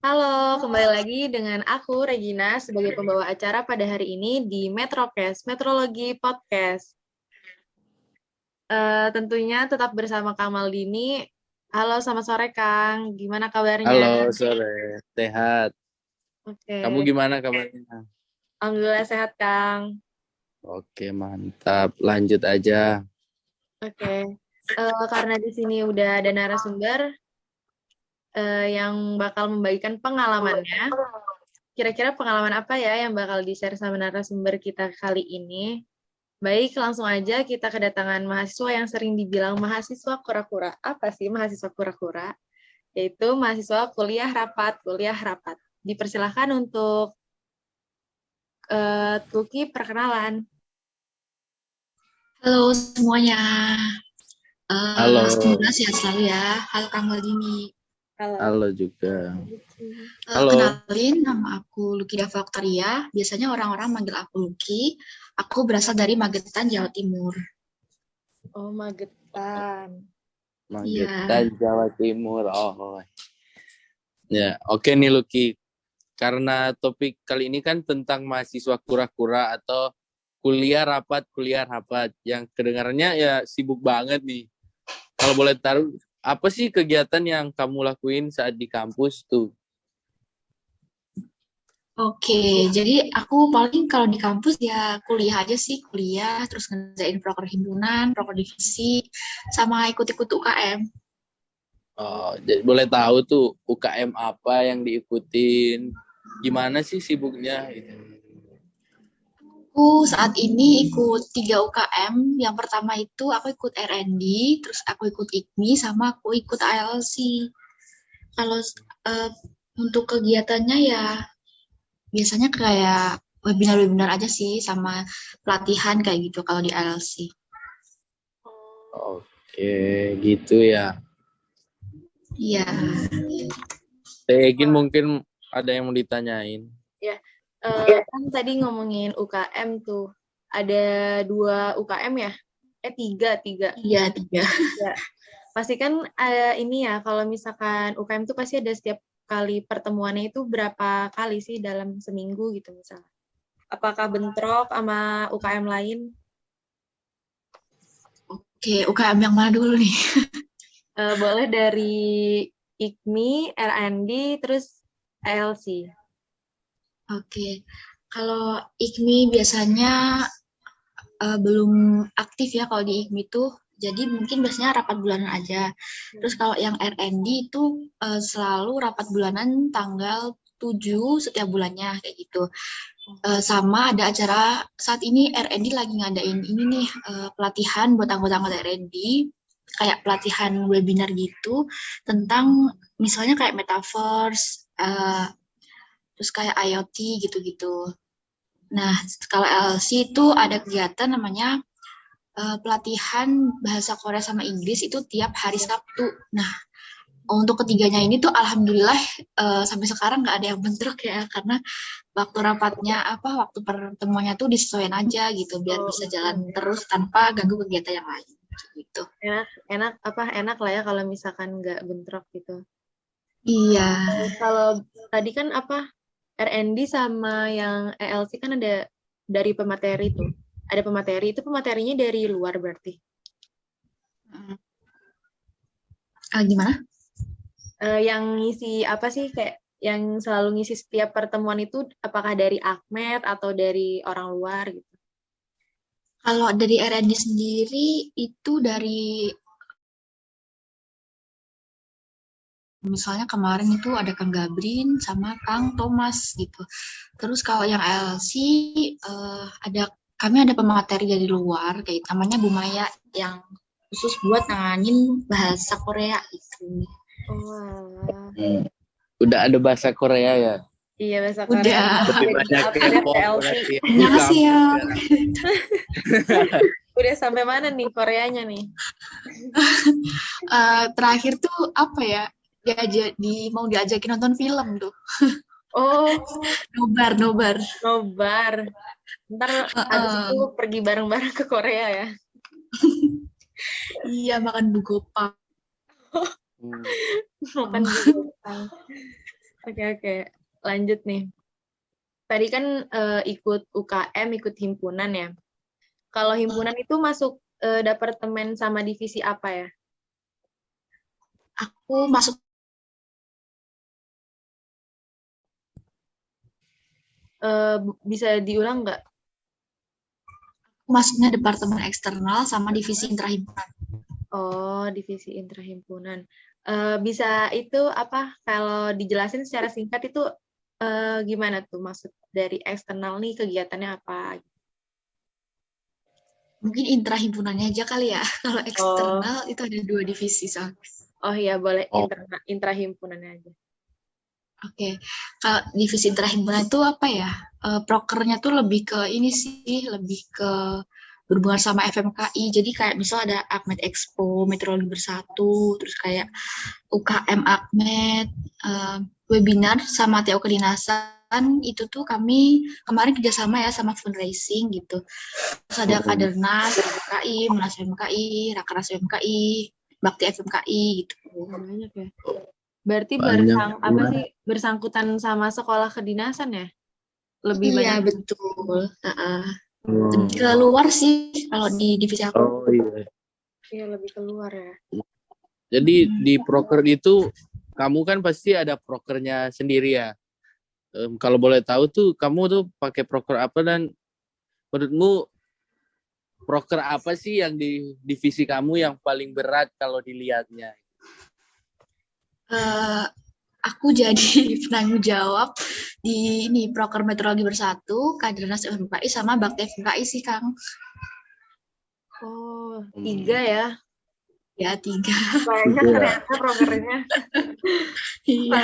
Halo, kembali lagi dengan aku, Regina, sebagai pembawa acara pada hari ini di Metrocast, Metrologi Podcast. Tentunya tetap bersama Kang Maldini. Halo, selamat sore, Kang. Gimana kabarnya? Halo, sore. Sehat. Kamu Oke, gimana kabarnya? Alhamdulillah sehat, Kang. Oke, mantap. Lanjut aja. Oke, karena di sini udah ada narasumber yang bakal membagikan pengalamannya. Kira-kira pengalaman apa ya yang bakal di-share sama narasumber kita kali ini? Baik, langsung aja kita kedatangan mahasiswa yang sering dibilang mahasiswa kura-kura. Apa sih mahasiswa kura-kura? Yaitu mahasiswa kuliah rapat, kuliah rapat. Dipersilahkan untuk Tuki perkenalan. Halo semuanya, Halo. semoga sehat selalu ya. Halo Kang Maldini. Halo. Halo juga. Halo. Kenalin, nama aku Luki Dava Oktaria. Biasanya orang-orang manggil aku Luki. Aku berasal dari Magetan, Jawa Timur. Oh, Magetan. Magetan, Iya. Jawa Timur. Oh. Ya, oke nih Lucky. Karena topik kali ini kan tentang mahasiswa kura-kura atau kuliah rapat. Yang kedengarannya ya sibuk banget nih. Kalau boleh taruh, apa sih kegiatan yang kamu lakuin saat di kampus tuh? Oke, jadi aku paling kalau di kampus ya kuliah aja sih, kuliah, terus ngerjain proker himpunan, proker divisi, sama ikut-ikut UKM. Oh, jadi boleh tahu tuh UKM apa yang diikutin? Gimana sih sibuknya? Aku saat ini ikut 3 UKM. Yang pertama itu aku ikut R&D, terus aku ikut IKMI, sama aku ikut ALC. Kalau untuk kegiatannya ya biasanya kayak webinar-webinar aja sih, sama pelatihan kayak gitu kalau di ALC. Oke, gitu ya. Iya. Tegin mungkin ada yang mau ditanyain. Ya, kan tadi ngomongin UKM tuh. Ada 2 UKM ya? Tiga, tiga. Iya, 3. Ya. Pasti kan ini ya, kalau misalkan UKM tuh pasti ada setiap kali pertemuannya itu berapa kali sih dalam seminggu gitu misalnya. Apakah bentrok sama UKM lain? Oke, UKM yang mana dulu nih? Boleh dari IKMI, R&D, terus ALC. Oke, kalau IKMI biasanya belum aktif ya kalau di IKMI itu. Jadi mungkin biasanya rapat bulanan aja. Terus kalau yang R&D itu selalu rapat bulanan tanggal 7 setiap bulannya kayak gitu. Sama ada acara saat ini R&D lagi ngadain ini nih pelatihan buat anggota-anggota R&D kayak pelatihan webinar gitu tentang misalnya kayak metaverse, terus kayak IoT gitu-gitu. Nah, kalau LC itu ada kegiatan namanya pelatihan bahasa Korea sama Inggris itu tiap hari Sabtu. Nah, untuk ketiganya ini tuh alhamdulillah sampai sekarang nggak ada yang bentrok ya karena waktu rapatnya waktu pertemuannya tuh disesuaikan aja gitu biar Oh, bisa jalan terus tanpa ganggu kegiatan yang lain gitu. enak lah ya kalau misalkan nggak bentrok gitu. Iya. Kalau tadi kan R&D sama yang ELC kan ada dari pemateri tuh. Ada pemateri, itu pematerinya dari luar berarti. Gimana? Yang ngisi apa sih kayak yang selalu ngisi setiap pertemuan itu apakah dari Akmed atau dari orang luar gitu? Kalau dari R&D sendiri itu dari misalnya kemarin itu ada Kang Gabrin sama Kang Thomas gitu. Terus kalau yang LC ada kami ada pemateri dari luar kayak namanya Bu Maya yang khusus buat nanganin bahasa Korea gitu. Oh, Udah ada bahasa Korea ya? iya bahasa Korea Udah. Lebih jadi banyak upgrade K-pop PLC. berarti ya. Di Annyeonghaseyo. kampus sekarang. Udah sampai mana nih Koreanya nih? Terakhir tuh apa ya? Mau diajakin nonton film tuh. Oh, Nobar, nobar. nobar. Ntar abis itu pergi bareng-bareng ke Korea ya. Iya, makan bugopak. Makan juga. Oke. Lanjut nih. Tadi kan ikut UKM, ikut himpunan ya. Kalau himpunan itu masuk departemen sama divisi apa ya? Aku Bisa diulang nggak? masuknya departemen eksternal sama divisi intrahimpunan. Oh, divisi intrahimpunan. Bisa itu apa? Kalau dijelasin secara singkat itu gimana tuh maksud dari eksternal nih kegiatannya apa? Mungkin intrahimpunannya aja kali ya. Kalau eksternal itu ada 2 divisi soalnya. Oh iya, boleh Oh. intrahimpunannya aja. Oke, kalau divisi intrahimpunan itu apa ya? Prokernya tuh lebih ke ini sih, lebih ke berhubungan sama FMKI. Jadi kayak misal ada Akmed Expo, Meteorologi Bersatu, terus kayak UKM Akmed, webinar sama TO Kedinasan, itu tuh kami kemarin kerjasama ya sama fundraising gitu. Terus ada Kadernas, FMKI, Munas FMKI, Rakernas FMKI, Bakti FMKI gitu. Banyak ya. Berarti Banyak. bersangkutan sama sekolah kedinasan ya? Lebih Iya, banyak. betul. Lebih keluar sih kalau di divisi aku. Oh iya. Iya, lebih keluar ya. Jadi di proker itu kamu kan pasti ada prokernya sendiri ya. Kalau boleh tahu tuh kamu tuh pakai proker apa dan menurutmu proker apa sih yang di divisi kamu yang paling berat kalau dilihatnya? Aku jadi penanggung jawab di ini Proker Meteorologi Bersatu, Kadernas FMKI sama Bakti FMKI sih Kang. Oh, 3 ya. Ya 3. Banyak ternyata prokernya. Iya.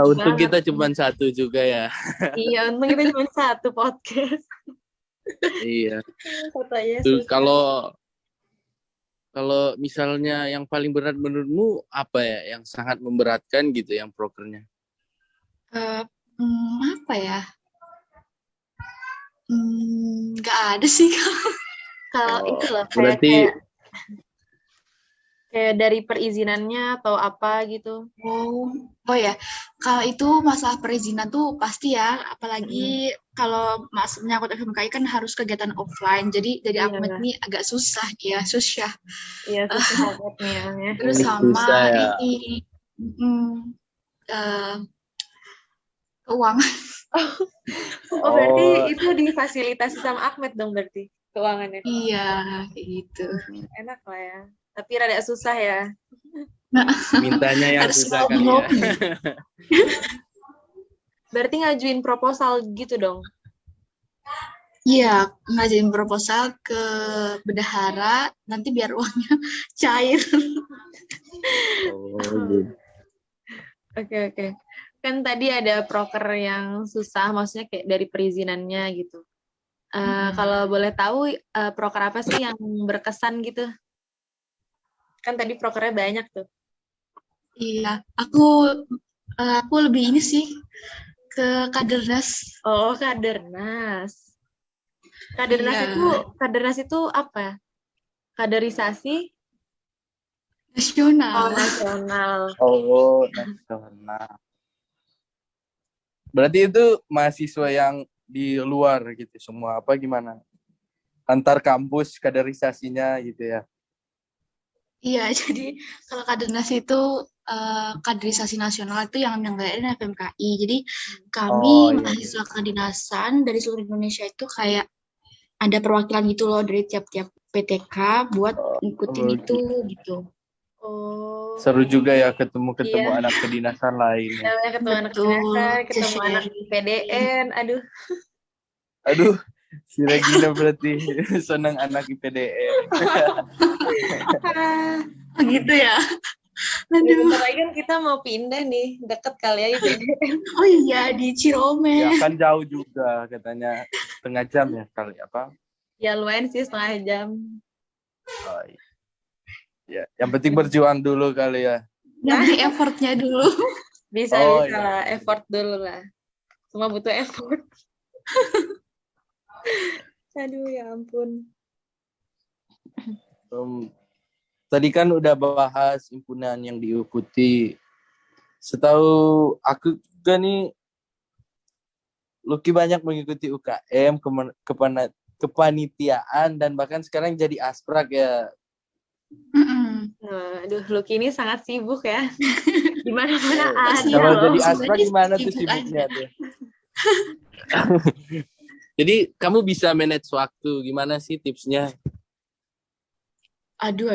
Untung kita cuma 1 juga ya. Iya, untung kita cuma 1 podcast. Iya. Katanya Tuh, susah. kalau misalnya yang paling berat menurutmu apa ya yang sangat memberatkan gitu yang prokernya? Apa ya? Nggak ada sih Kang. Kalau itu loh, Berarti kayak dari perizinannya atau apa gitu. Oh ya, kalau itu masalah perizinan tuh pasti ya, apalagi kalau menyangkut FMKI kan harus kegiatan offline, jadi dari Iya. Akmed ini agak susah ya, susah. Iya, susah banget nih ya. Terus sama susah ya. ini keuangan. Oh, berarti itu difasilitasi sama Ahmed dong berarti keuangannya. Iya, kayak gitu. Enak lah ya. Tapi rada susah ya. Mintanya yang Harus susah kali ya. ngopi. Berarti ngajuin proposal gitu dong. Iya, ngajuin proposal ke bendahara, nanti biar uangnya cair. Gitu. Oke. Kan tadi ada proker yang susah, maksudnya kayak dari perizinannya gitu. Kalau boleh tahu, proker apa sih yang berkesan gitu? Kan tadi prokernya banyak tuh. Iya, aku lebih ini sih ke Kadernas. Oh, Kadernas. Kadernas itu apa? Kaderisasi Nasional. nasional. Oh, nasional. Berarti itu mahasiswa yang di luar gitu semua apa gimana? Antar kampus kaderisasinya gitu ya. Iya, jadi kalau Kadernas itu kaderisasi nasional itu yang nyelenggarain FMKI. Jadi kami mahasiswa kedinasan dari seluruh Indonesia itu kayak ada perwakilan gitu loh dari tiap-tiap PTK buat ngikutin itu gitu. Oh. Seru juga ya ketemu anak kedinasan lain. Ya, ketemu anak kedinasan, ketemu anak IPDN, Aduh, si Regina berarti senang anak IPDN. Gitu ya. Bentar lagi kan kita mau pindah nih, deket kali ya IPDN. Oh iya, di Cirome. Ya kan jauh juga katanya, setengah jam ya kali apa? Ya lumayan sih, setengah jam. Oh, iya. Ya, yang penting berjuang dulu kali ya. Nanti effortnya dulu. Bisa lah, effort dulu lah. Semua butuh effort. Aduh, ya ampun. Tadi kan udah bahas himpunan yang diikuti. Setahu aku kan nih Lucky banyak mengikuti UKM, kepanitiaan, dan bahkan sekarang jadi asprak ya. Mm-mm. Aduh, Lucky ini sangat sibuk ya. Di mana-mana ada Kalau loh. jadi asprak Sebenarnya gimana tuh sibuk sibuknya aja. tuh? Jadi kamu bisa manage waktu, gimana sih tipsnya? Aduh.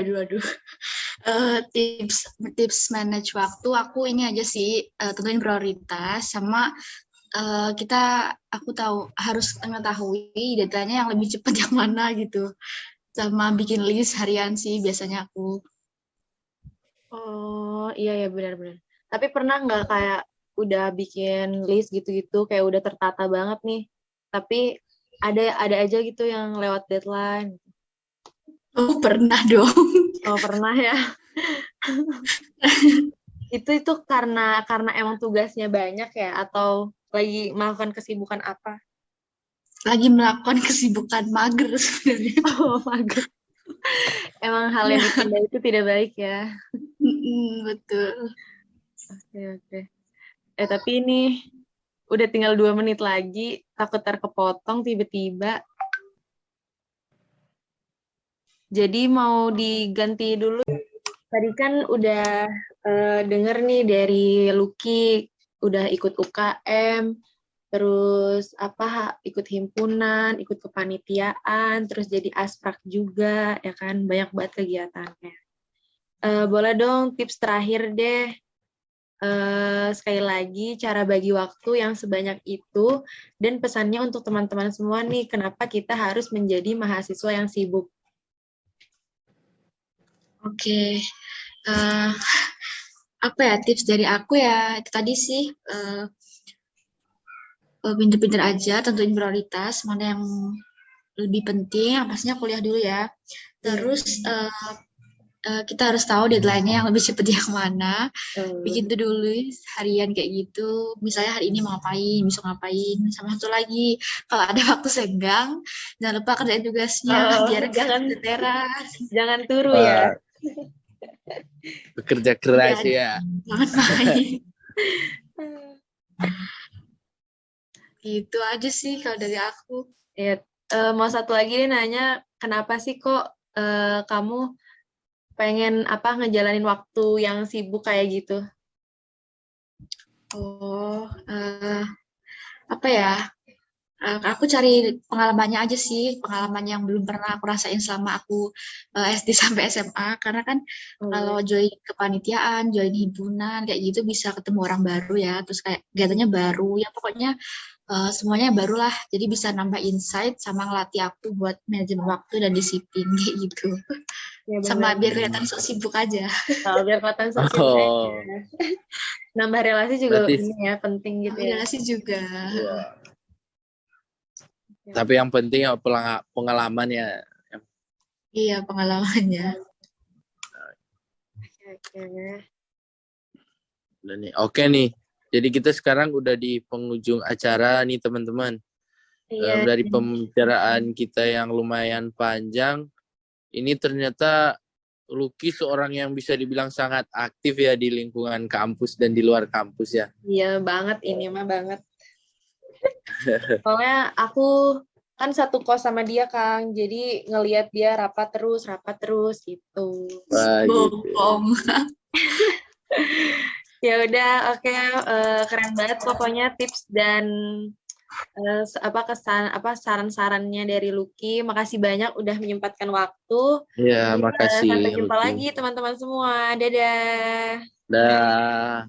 Tips manage waktu aku ini aja sih, tentuin prioritas sama aku tahu harus mengetahui deadline-nya yang lebih cepat yang mana gitu. Sama bikin list harian sih biasanya aku. Oh, iya ya benar-benar. Tapi pernah nggak kayak udah bikin list gitu-gitu kayak udah tertata banget nih, tapi ada aja gitu yang lewat deadline. Oh, pernah dong. Oh, pernah ya. Itu karena emang tugasnya banyak ya atau lagi melakukan kesibukan apa? Lagi melakukan kesibukan mager sebenarnya. Oh, mager. Emang hal yang ditunda itu tidak baik ya. Betul. Oke. Tapi ini udah tinggal 2 menit lagi, takut terkepotong tiba-tiba. Jadi mau diganti dulu. Tadi kan udah denger nih dari Lucky, udah ikut UKM, terus ikut himpunan, ikut kepanitiaan, terus jadi asprak juga, ya kan, banyak banget kegiatannya. Boleh dong tips terakhir deh. Sekali lagi cara bagi waktu yang sebanyak itu dan pesannya untuk teman-teman semua nih, kenapa kita harus menjadi mahasiswa yang sibuk. Oke. Apa ya tips dari aku ya itu tadi sih, pinter-pinter aja tentuin prioritas mana yang lebih penting, pastinya kuliah dulu ya. Terus kita harus tahu deadline-nya yang lebih cepat yang mana. Bikin to-do list harian kayak gitu. Misalnya hari ini mau ngapain, besok ngapain. Sama satu lagi, kalau ada waktu senggang, jangan lupa kerjain tugasnya biar jangan ke teras. Jangan turu ya. Bekerja keras ya. Jangan main. Itu aja sih kalau dari aku. Ya, mau satu lagi nih nanya, kenapa sih kok kamu pengen ngejalanin waktu yang sibuk kayak gitu? Oh, apa ya? Aku cari pengalamannya aja sih, pengalaman yang belum pernah aku rasain selama aku SD sampai SMA. Karena kan kalau join kepanitiaan, join himpunan kayak gitu bisa ketemu orang baru ya, terus kayak kegiatannya baru, ya pokoknya semuanya baru lah. Jadi bisa nambah insight sama ngelatih aku buat manajemen waktu dan disiplin kayak gitu. Ya, Sama biar kelihatan sok sibuk aja. biar kelihatan sok sibuk aja. Nambah relasi juga Berarti, ini ya, penting gitu ya. Relasi juga. Ya. Tapi yang penting pengalamannya. Iya, pengalamannya. Oke nih. Jadi kita sekarang udah di penghujung acara nih teman-teman. Iya. Dari pembicaraan kita yang lumayan panjang, ini ternyata Lucky seorang yang bisa dibilang sangat aktif ya di lingkungan kampus dan di luar kampus ya. Iya banget, ini mah banget. Soalnya aku kan satu kos sama dia, Kang. Jadi ngelihat dia rapat terus gitu. Wah, gitu. Ya udah, oke. Keren banget pokoknya tips dan saran-sarannya dari Lucky. Makasih banyak udah menyempatkan waktu. Ya, makasih. Sampai jumpa lagi teman-teman semua. Dadah. Dah.